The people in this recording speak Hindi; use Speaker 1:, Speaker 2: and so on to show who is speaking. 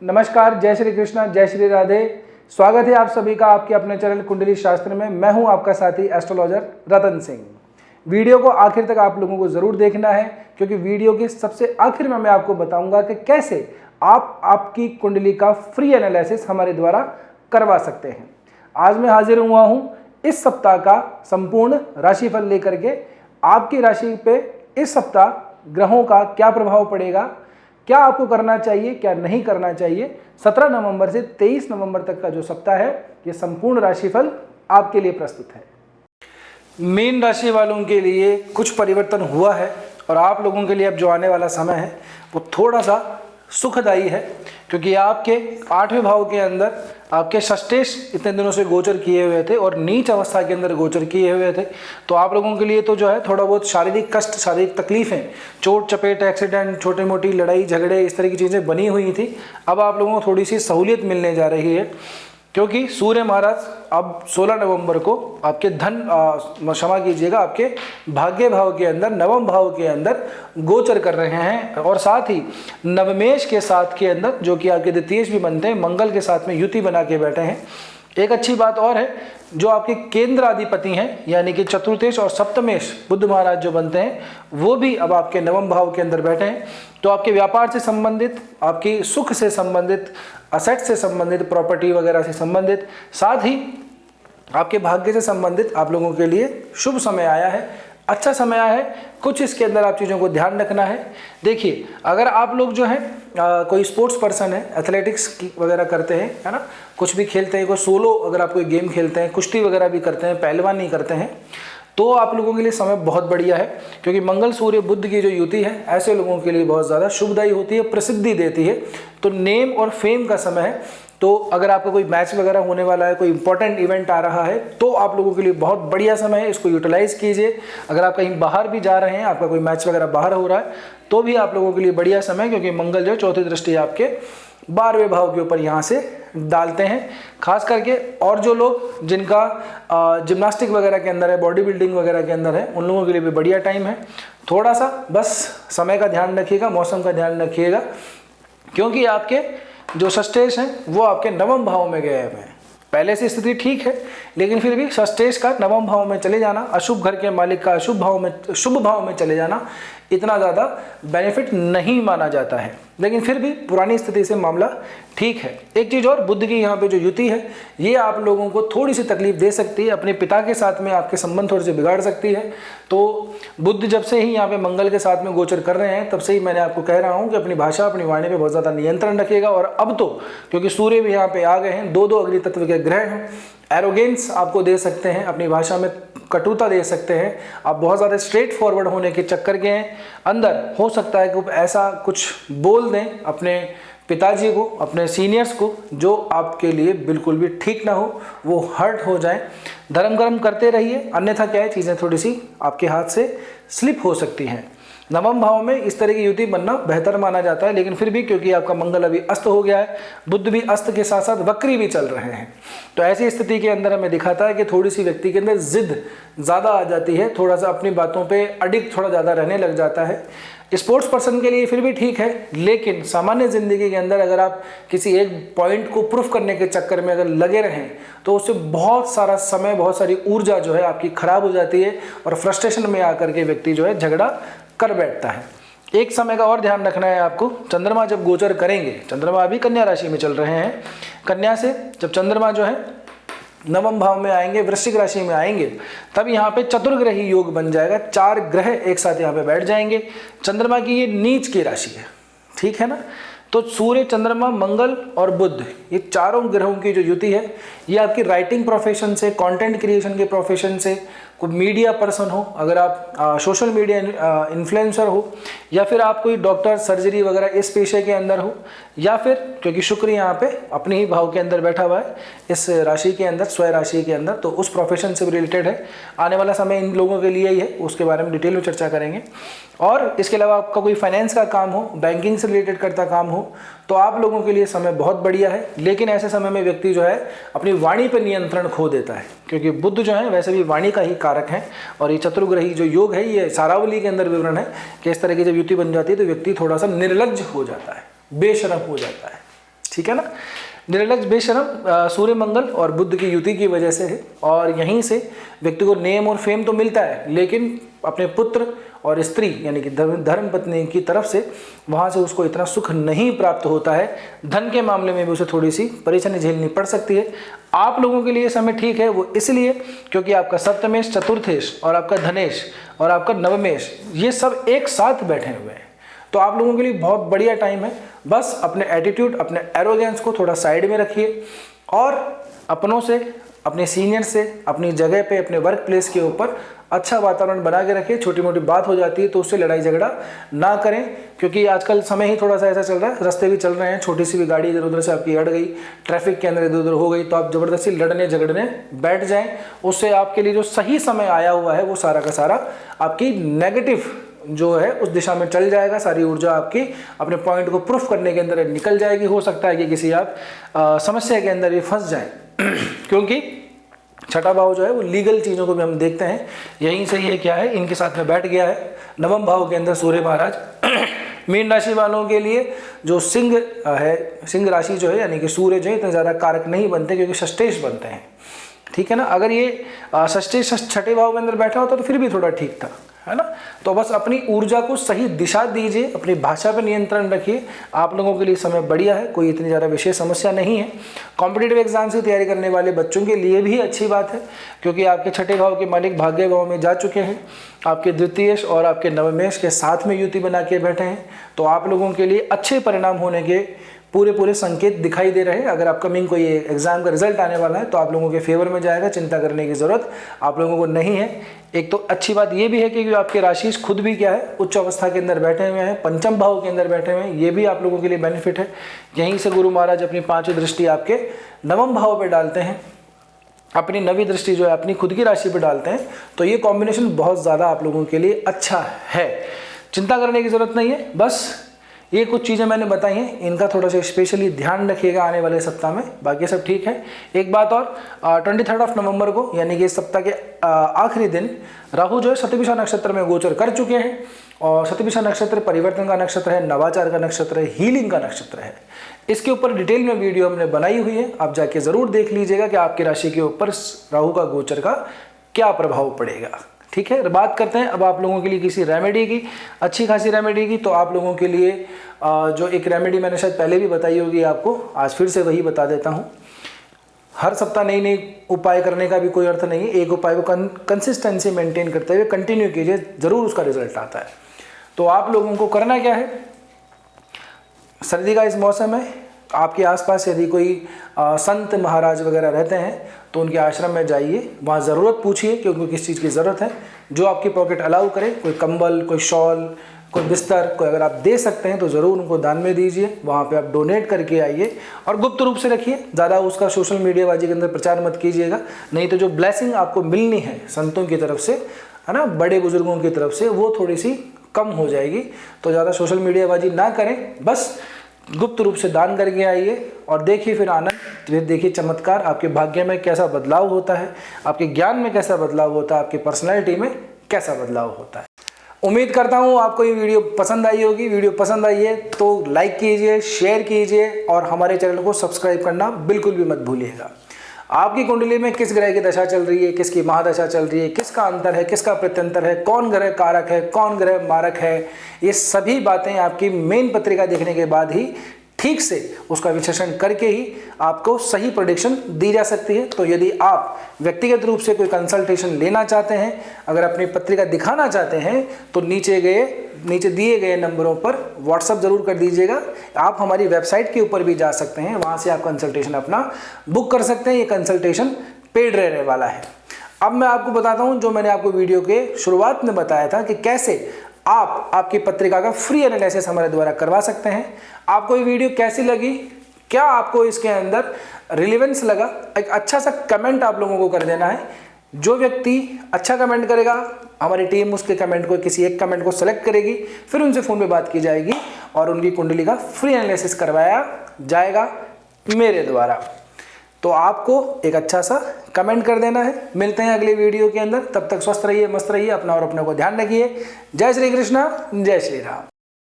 Speaker 1: नमस्कार, जय श्री कृष्णा, जय श्री राधे। स्वागत है आप सभी का आपके अपने चैनल कुंडली शास्त्र में। मैं हूं आपका साथी एस्ट्रोलॉजर रतन सिंह। वीडियो को आखिर तक आप लोगों को जरूर देखना है, क्योंकि वीडियो के सबसे आखिर में मैं आपको बताऊंगा कि कैसे आप आपकी कुंडली का फ्री एनालिसिस हमारे द्वारा करवा सकते हैं। आज मैं हाजिर हुआ हूं इस सप्ताह का संपूर्ण राशिफल लेकर के। आपकी राशि पे इस सप्ताह ग्रहों का क्या प्रभाव पड़ेगा, क्या आपको करना चाहिए, क्या नहीं करना चाहिए। 17 नवंबर से 23 नवंबर तक का जो सप्ताह है, ये संपूर्ण राशिफल आपके लिए प्रस्तुत है। मीन राशि वालों के लिए कुछ परिवर्तन हुआ है और आप लोगों के लिए अब जो आने वाला समय है वो थोड़ा सा सुखदायी है, क्योंकि आपके 8वें भाव के अंदर आपके षष्ठेश इतने दिनों से गोचर किए हुए थे और नीच अवस्था के अंदर गोचर किए हुए थे। तो आप लोगों के लिए तो जो है थोड़ा बहुत शारीरिक कष्ट, शारीरिक तकलीफें, चोट चपेट, एक्सीडेंट, छोटी मोटी लड़ाई झगड़े, इस तरह की चीज़ें बनी हुई थी। अब आप लोगों को थोड़ी सी सहूलियत मिलने जा रही है, क्योंकि सूर्य महाराज अब 16 नवंबर को आपके क्षमा कीजिएगा, आपके भाग्य भाव के अंदर, नवम भाव के अंदर गोचर कर रहे हैं। और साथ ही नवमेश के साथ के अंदर, जो कि आपके द्वितीयेश भी बनते हैं, मंगल के साथ में युति बना के बैठे हैं। एक अच्छी बात और है, जो आपके केंद्र अधिपति हैं यानी कि चतुर्थेश और सप्तमेश बुध महाराज जो बनते हैं, वो भी अब आपके नवम भाव के अंदर बैठे हैं। तो आपके व्यापार से संबंधित, आपकी सुख से संबंधित, असेट से संबंधित, प्रॉपर्टी वगैरह से संबंधित, साथ ही आपके भाग्य से संबंधित आप लोगों के लिए शुभ समय आया है, अच्छा समय आया है। कुछ इसके अंदर आप चीज़ों को ध्यान रखना है। देखिए, अगर आप लोग जो है कोई स्पोर्ट्स पर्सन है, एथलेटिक्स वगैरह करते हैं, है ना, कुछ भी खेलते हैं, कोई सोलो अगर आप कोई गेम खेलते हैं, कुश्ती वगैरह भी करते हैं, पहलवानी करते हैं, तो आप लोगों के लिए समय बहुत बढ़िया है, क्योंकि मंगल सूर्य बुध की जो युति है ऐसे लोगों के लिए बहुत ज़्यादा शुभदायी होती है, प्रसिद्धि देती है। तो नेम और फेम का समय है। तो अगर आपका कोई मैच वगैरह होने वाला है, कोई इंपॉर्टेंट इवेंट आ रहा है, तो आप लोगों के लिए बहुत बढ़िया समय है, इसको यूटिलाइज कीजिए। अगर आप कहीं बाहर भी जा रहे हैं, आपका कोई मैच वगैरह बाहर हो रहा है, तो भी आप लोगों के लिए बढ़िया समय, क्योंकि मंगल जो चौथी दृष्टि आपके 12वें भाव के ऊपर यहाँ से डालते हैं। खास करके और जो लोग जिनका जिम्नास्टिक वगैरह के अंदर है, बॉडी बिल्डिंग वगैरह के अंदर है, उन लोगों के लिए भी बढ़िया टाइम है। थोड़ा सा बस समय का ध्यान रखिएगा, मौसम का ध्यान रखिएगा, क्योंकि आपके जो षष्ठेश हैं वो आपके नवम भाव में गए हुए हैं। पहले से स्थिति ठीक है, लेकिन फिर भी षष्ठेश का नवम भाव में चले जाना, अशुभ घर के मालिक का अशुभ भाव में, शुभ भाव में चले जाना, इतना ज़्यादा बेनिफिट नहीं माना जाता है। लेकिन फिर भी पुरानी स्थिति से मामला ठीक है। एक चीज़ और, बुध की यहाँ पे जो युति है, ये आप लोगों को थोड़ी सी तकलीफ दे सकती है। अपने पिता के साथ में आपके संबंध थोड़े से बिगाड़ सकती है। तो बुध जब से ही यहाँ पे मंगल के साथ में गोचर कर रहे हैं, तब से ही मैंने आपको कह रहा हूँ कि अपनी भाषा, अपनी वाणी पे बहुत ज़्यादा नियंत्रण रखिएगा। और अब तो क्योंकि सूर्य भी यहाँ पे आ गए हैं, दो अग्नि तत्व के ग्रह हैं, एरोगेंस आपको दे सकते हैं, अपनी भाषा में कटुता दे सकते हैं। आप बहुत ज़्यादा स्ट्रेट फॉरवर्ड होने के चक्कर के अंदर हो सकता है कि ऐसा कुछ बोल दें अपने पिताजी को, अपने सीनियर्स को, जो आपके लिए बिल्कुल भी ठीक ना हो, वो हर्ट हो जाए। धर्म कर्म करते रहिए, अन्यथा क्या है, चीज़ें थोड़ी सी आपके हाथ से स्लिप हो सकती हैं। नवम भाव में इस तरह की युति बनना बेहतर माना जाता है, लेकिन फिर भी क्योंकि आपका मंगल अभी अस्त हो गया है, बुध भी अस्त के साथ साथ वक्री भी चल रहे हैं, तो ऐसी स्थिति के अंदर हमें दिखाता है कि थोड़ी सी व्यक्ति के अंदर जिद ज़्यादा आ जाती है, थोड़ा सा अपनी बातों पे अडिक्ट थोड़ा ज़्यादा रहने लग जाता है। स्पोर्ट्स पर्सन के लिए फिर भी ठीक है, लेकिन सामान्य ज़िंदगी के अंदर अगर आप किसी एक पॉइंट को प्रूफ करने के चक्कर में अगर लगे रहें, तो उससे बहुत सारा समय, बहुत सारी ऊर्जा जो है आपकी खराब हो जाती है, और फ्रस्ट्रेशन में आकर के व्यक्ति जो है झगड़ा कर बैठता है। एक समय का और ध्यान रखना है आपको, चंद्रमा जब गोचर करेंगे, चंद्रमा अभी कन्या राशि में चल रहे हैं, कन्या से जब चंद्रमा जो है नवम भाव में आएंगे, वृश्चिक राशि में आएंगे, तब यहाँ पे चतुर्ग्रही योग बन जाएगा। 4 ग्रह एक साथ यहाँ पे बैठ जाएंगे। चंद्रमा की ये नीच की राशि है, ठीक है ना। तो सूर्य, चंद्रमा, मंगल और बुध, ये चारों ग्रहों की जो युति है, ये आपकी राइटिंग प्रोफेशन से, कंटेंट क्रिएशन के प्रोफेशन से, कोई मीडिया पर्सन हो, अगर आप सोशल मीडिया इन्फ्लुएंसर हो, या फिर आप कोई डॉक्टर, सर्जरी वगैरह इस पेशे के अंदर हो, या फिर क्योंकि शुक्र यहाँ पे अपने ही भाव के अंदर बैठा हुआ है इस राशि के अंदर, स्वयं राशि के अंदर, तो उस प्रोफेशन से रिलेटेड है। आने वाला समय इन लोगों के लिए ही है, उसके बारे में डिटेल में चर्चा करेंगे। और इसके अलावा आपका कोई फाइनेंस का काम हो, बैंकिंग से रिलेटेड करता काम हो, तो आप लोगों के लिए समय बहुत बढ़िया है। लेकिन ऐसे समय में व्यक्ति जो है अपनी वाणी पर नियंत्रण खो देता है, क्योंकि बुध जो है वैसे भी वाणी का ही कारक है। और ये चतुर्ग्रही जो योग है, ये सारावली के अंदर विवरण है कि इस तरह की जब युति बन जाती है तो व्यक्ति थोड़ा सा निर्लज्ज हो जाता है, बेशरम हो जाता है, ठीक है ना। निरलक्ष बेशरम सूर्य मंगल और बुध की युति की वजह से है, और यहीं से व्यक्ति को नेम और फेम तो मिलता है, लेकिन अपने पुत्र और स्त्री यानी कि धर्म पत्नी की तरफ से वहाँ से उसको इतना सुख नहीं प्राप्त होता है। धन के मामले में भी उसे थोड़ी सी परेशानी झेलनी पड़ सकती है। आप लोगों के लिए समय ठीक है, वो इसलिए क्योंकि आपका सप्तमेश, चतुर्थेश और आपका धनेश और आपका नवमेश ये सब एक साथ बैठे हुए हैं। तो आप लोगों के लिए बहुत बढ़िया टाइम है। बस अपने एटीट्यूड, अपने एरोगेंस को थोड़ा साइड में रखिए और अपनों से, अपने सीनियर से, अपनी जगह पे, अपने वर्क प्लेस के ऊपर अच्छा वातावरण बना के रखिए। छोटी मोटी बात हो जाती है तो उससे लड़ाई झगड़ा ना करें, क्योंकि आजकल समय ही थोड़ा सा ऐसा चल रहा है, रास्ते भी चल रहे हैं, छोटी सी भी गाड़ी इधर उधर से आपकी अड़ गई, ट्रैफिक के अंदर इधर उधर हो गई, तो आप ज़बरदस्ती लड़ने झगड़ने बैठ जाएं। उससे आपके लिए जो सही समय आया हुआ है वो सारा का सारा आपकी नेगेटिव जो है उस दिशा में चल जाएगा। सारी ऊर्जा आपकी अपने पॉइंट को प्रूफ करने के अंदर निकल जाएगी। हो सकता है कि किसी आप समस्या के अंदर ये फंस जाएं क्योंकि छठा भाव जो है वो लीगल चीज़ों को भी हम देखते हैं। यहीं से ये क्या है, इनके साथ में बैठ गया है नवम भाव के अंदर सूर्य महाराज। मीन राशि वालों के लिए जो सिंह है, सिंह राशि जो है यानी कि सूर्य जो है इतने ज़्यादा कारक नहीं बनते, क्योंकि षष्ठेश बनते हैं, ठीक है ना। अगर ये षष्ठेश छठे भाव के अंदर बैठा होता तो फिर भी थोड़ा ठीक था, है ना। तो बस अपनी ऊर्जा को सही दिशा दीजिए, अपनी भाषा पर नियंत्रण रखिए। आप लोगों के लिए समय बढ़िया है, कोई इतनी ज़्यादा विशेष समस्या नहीं है। कॉम्पिटिटिव एग्जाम की तैयारी करने वाले बच्चों के लिए भी अच्छी बात है, क्योंकि आपके छठे भाव के मालिक भाग्य भाव में जा चुके हैं, आपके द्वितीयेश और आपके नवमेश के साथ में युति बना के बैठे हैं। तो आप लोगों के लिए अच्छे परिणाम होने के पूरे संकेत दिखाई दे रहे हैं। अगर अपकमिंग कोई एग्जाम का रिजल्ट आने वाला है तो आप लोगों के फेवर में जाएगा, चिंता करने की ज़रूरत आप लोगों को नहीं है। एक तो अच्छी बात ये भी है कि आपके राशि खुद भी क्या है, उच्च अवस्था के अंदर बैठे हुए हैं, पंचम भाव के अंदर बैठे हुए हैं, ये भी आप लोगों के लिए बेनिफिट है। यहीं से गुरु महाराज अपनी पांचवी दृष्टि आपके नवम भाव पर डालते हैं, अपनी नवी दृष्टि जो है अपनी खुद की राशि पर डालते हैं। तो ये कॉम्बिनेशन बहुत ज़्यादा आप लोगों के लिए अच्छा है, चिंता करने की ज़रूरत नहीं है। बस ये कुछ चीज़ें मैंने बताई हैं, इनका थोड़ा सा स्पेशली ध्यान रखिएगा आने वाले सप्ताह में, बाकी सब ठीक है। एक बात और, 23 नवंबर को यानी कि इस सप्ताह के आखिरी दिन राहु जो है शतभिषा नक्षत्र में गोचर कर चुके हैं, और शतभिषा नक्षत्र परिवर्तन का नक्षत्र है, नवाचार का नक्षत्र है, हीलिंग का नक्षत्र है। इसके ऊपर डिटेल में वीडियो हमने बनाई हुई है, आप जाके ज़रूर देख लीजिएगा कि आपकी राशि के ऊपर राहु का गोचर का क्या प्रभाव पड़ेगा, ठीक है। बात करते हैं अब आप लोगों के लिए किसी रेमेडी की, अच्छी खासी रेमेडी की। तो आप लोगों के लिए जो एक रेमेडी मैंने शायद पहले भी बताई होगी आपको, आज फिर से वही बता देता हूँ। हर सप्ताह नई नई उपाय करने का भी कोई अर्थ नहीं है, एक उपाय को कंसिस्टेंसी मेंटेन करते हुए कंटिन्यू कीजिए, ज़रूर उसका रिजल्ट आता है। तो आप लोगों को करना क्या है, सर्दी का इस मौसम है, आपके आसपास यदि कोई संत महाराज वगैरह रहते हैं तो उनके आश्रम में जाइए, वहाँ ज़रूरत पूछिए कि उनको किस चीज़ की ज़रूरत है, जो आपकी पॉकेट अलाउ करे। कोई कंबल, कोई शॉल, कोई बिस्तर, कोई अगर आप दे सकते हैं तो ज़रूर उनको दान में दीजिए। वहाँ पे आप डोनेट करके आइए और गुप्त रूप से रखिए, ज़्यादा उसका सोशल मीडिया बाजी के अंदर प्रचार मत कीजिएगा, नहीं तो जो ब्लेसिंग आपको मिलनी है संतों की तरफ से, है ना, बड़े बुजुर्गों की तरफ से, वो थोड़ी सी कम हो जाएगी। तो ज़्यादा सोशल मीडिया बाजी ना करें, बस गुप्त रूप से दान करके आइए और देखिए फिर आनंद, फिर देखिए चमत्कार, आपके भाग्य में कैसा बदलाव होता है, आपके ज्ञान में कैसा बदलाव होता है, आपकी पर्सनैलिटी में कैसा बदलाव होता है। उम्मीद करता हूँ आपको ये वीडियो पसंद आई होगी। वीडियो पसंद आई है तो लाइक कीजिए, शेयर कीजिए और हमारे चैनल को सब्सक्राइब करना बिल्कुल भी मत भूलिएगा। आपकी कुंडली में किस ग्रह की दशा चल रही है, किसकी महादशा चल रही है, किसका अंतर है, किसका प्रत्यंतर है, कौन ग्रह कारक है, कौन ग्रह मारक है, ये सभी बातें आपकी मेन पत्रिका देखने के बाद ही ठीक से उसका विश्लेषण करके ही आपको सही प्रेडिक्शन दी जा सकती है। तो यदि आप व्यक्तिगत रूप से कोई कंसल्टेशन लेना चाहते हैं, अगर अपनी पत्रिका दिखाना चाहते हैं, तो नीचे दिए गए नंबरों पर व्हाट्सअप जरूर कर दीजिएगा। आप हमारी वेबसाइट के ऊपर भी जा सकते हैं, वहाँ से आप कंसल्टेशन अपना बुक कर सकते हैं। ये कंसल्टेशन पेड रहने वाला है। अब मैं आपको बताता हूँ जो मैंने आपको वीडियो के शुरुआत में बताया था कि कैसे आप आपकी पत्रिका का फ्री एनालिसिस हमारे द्वारा करवा सकते हैं। आपको ये वीडियो कैसी लगी, क्या आपको इसके अंदर रिलेवेंस लगा, एक अच्छा सा कमेंट आप लोगों को कर देना है। जो व्यक्ति अच्छा कमेंट करेगा, हमारी टीम उसके कमेंट को, किसी एक कमेंट को सेलेक्ट करेगी, फिर उनसे फ़ोन पे बात की जाएगी और उनकी कुंडली का फ्री एनालिसिस करवाया जाएगा मेरे द्वारा। तो आपको एक अच्छा सा कमेंट कर देना है। मिलते हैं अगले वीडियो के अंदर, तब तक स्वस्थ रहिए, मस्त रहिए, अपना और अपने को ध्यान रखिए। जय श्री कृष्णा, जय श्री राम।